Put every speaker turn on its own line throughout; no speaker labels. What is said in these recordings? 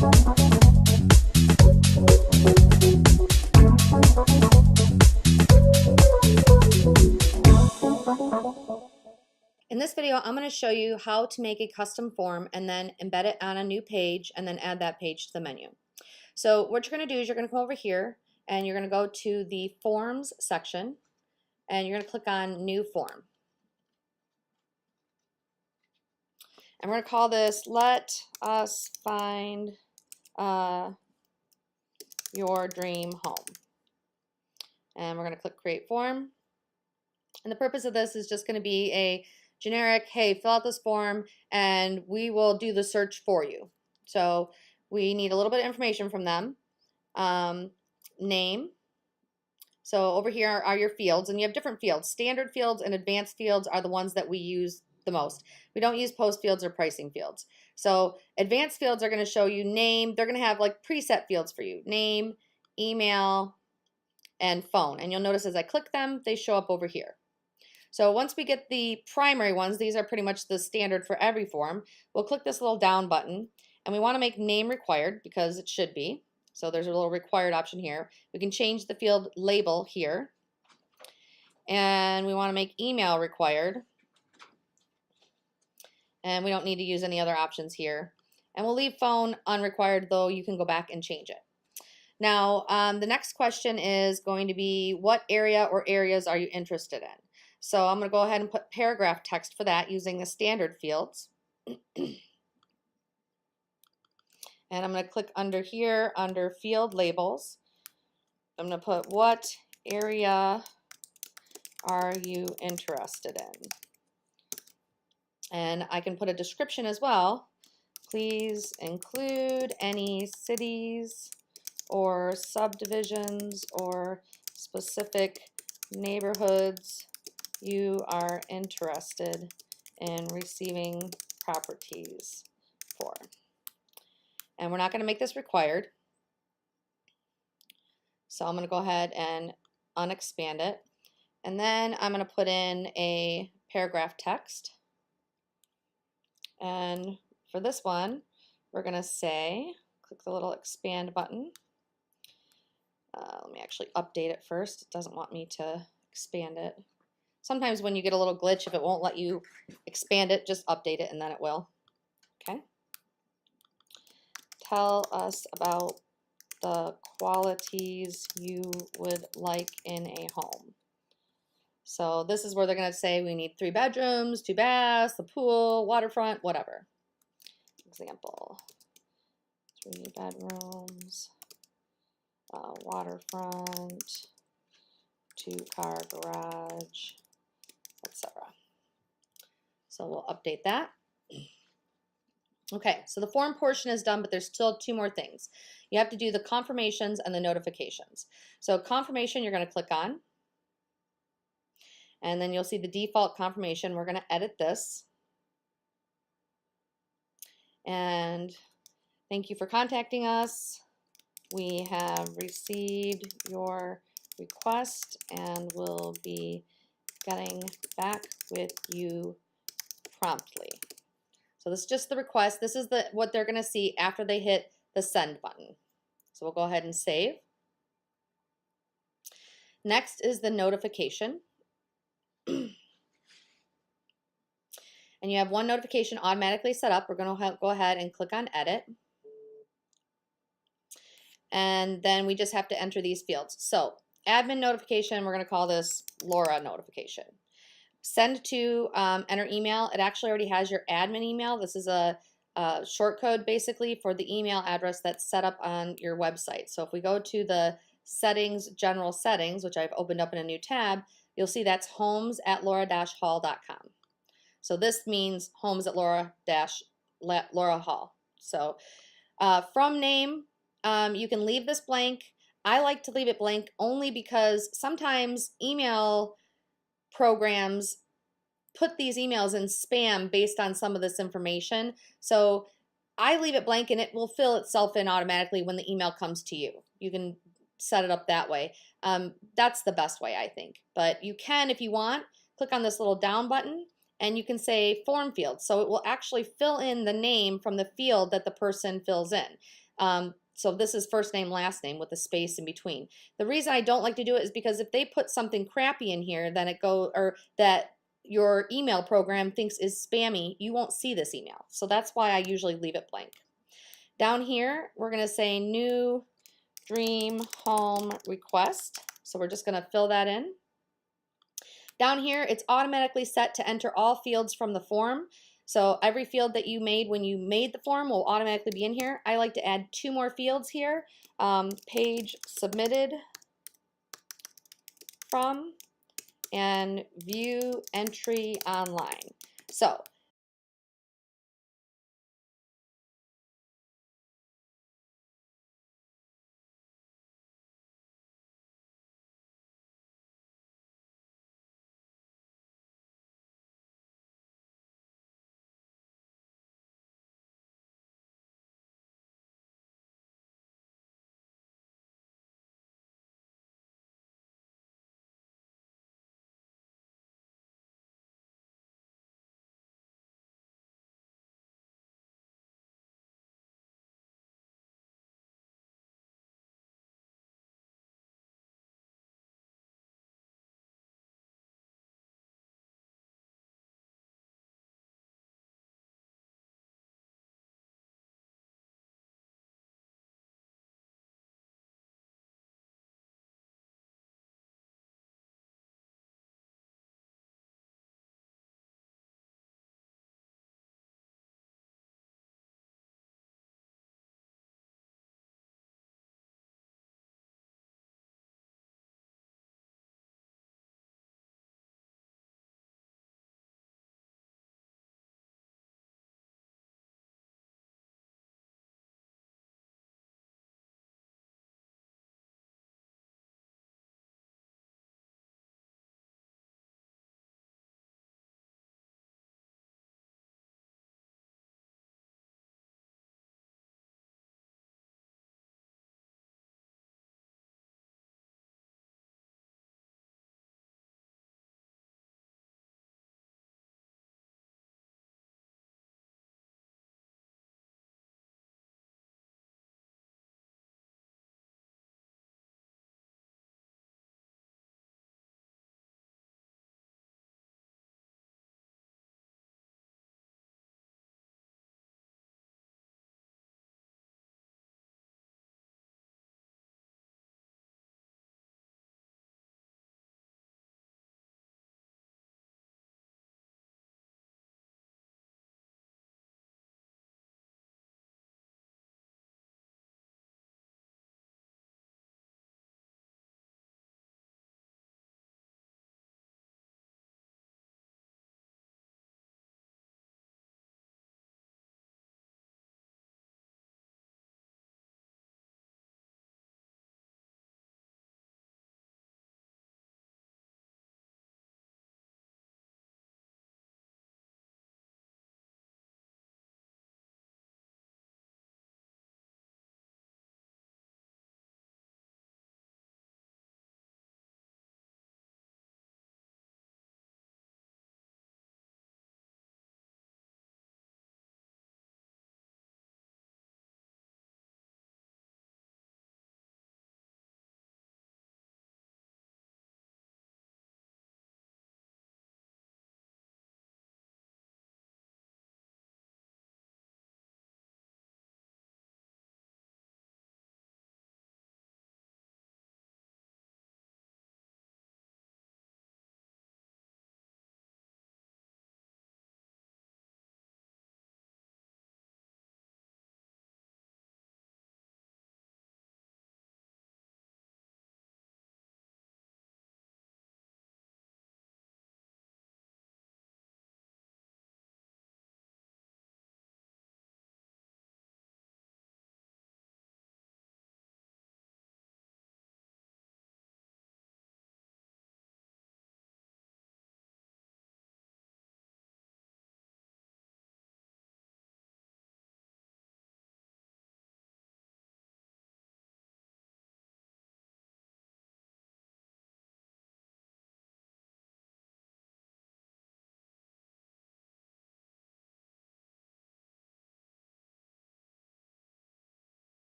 In this video, I'm going to show you how to make a custom form and then embed it on a new page and then add that page to the menu. So what you're going to do is you're going to come over here and you're going to go to the Forms section and you're going to click on New Form. And we're going to call this Let Us Find Your Dream Home. And we're going to click Create Form. And the purpose of this is just going to be a generic, hey, fill out this form and we will do the search for you. So we need a little bit of information from them. Name. So over here are your fields, and you have different fields. Standard fields and advanced fields are the ones that we use the most. We don't use post fields or pricing fields. So advanced fields are going to show you name. They're going to have like preset fields for you. Name, email, and phone. And you'll notice as I click them, they show up over here. So once we get the primary ones, these are pretty much the standard for every form, we'll click this little down button, and we want to make name required because it should be. So there's a little required option here. We can change the field label here, and we want to make email required, and we don't need to use any other options here. And we'll leave phone unrequired, though you can go back and change it. Now, the next question is going to be, what area or areas are you interested in? So I'm going to go ahead and put paragraph text for that using the standard fields. And I'm going to click under here, under field labels. I'm going to put, what area are you interested in? And I can put a description as well. Please include any cities or subdivisions or specific neighborhoods you are interested in receiving properties for. And we're not going to make this required. So I'm going to go ahead and unexpand it. And then I'm going to put in a paragraph text. And for this one, we're going to say, click the little expand button. Let me actually update it first. It doesn't want me to expand it. Sometimes when you get a little glitch, if it won't let you expand it, just update it and then it will. Okay. Tell us about the qualities you would like in a home. So this is where they're going to say we need 3 bedrooms, 2 baths, a pool, waterfront, whatever. Example, 3 bedrooms, waterfront, 2-car garage, etc. So we'll update that. Okay, so the form portion is done, but there's still 2 more things. You have to do the confirmations and the notifications. So confirmation you're going to click on, and then you'll see the default confirmation. We're going to edit this. And thank you for contacting us. We have received your request and will be getting back with you promptly. So this is just the request. This is what they're going to see after they hit the send button. So we'll go ahead and save. Next is the notification. And you have one notification automatically set up. We're going to go ahead and click on edit. And then we just have to enter these fields. So admin notification, we're going to call this Laura notification. Send to, enter email. It actually already has your admin email. This is a short code basically for the email address that's set up on your website. So if we go to the settings, general settings, which I've opened up in a new tab, you'll see that's homes@laura-hall.com. So this means homes at Laura Hall. So from name, you can leave this blank. I like to leave it blank only because sometimes email programs put these emails in spam based on some of this information. So I leave it blank and it will fill itself in automatically when the email comes to you. You can set it up that way. That's the best way, I think. But you can, if you want, click on this little down button and you can say form field. So it will actually fill in the name from the field that the person fills in. So this is first name, last name with a space in between. The reason I don't like to do it is because if they put something crappy in here, then it go, or that your email program thinks is spammy, you won't see this email. So that's why I usually leave it blank. Down here, we're going to say new dream home request. So we're just going to fill that in. Down here, it's automatically set to enter all fields from the form. So every field that you made when you made the form will automatically be in here. I like to add 2 more fields here. Page submitted from and view entry online. So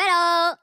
Pero,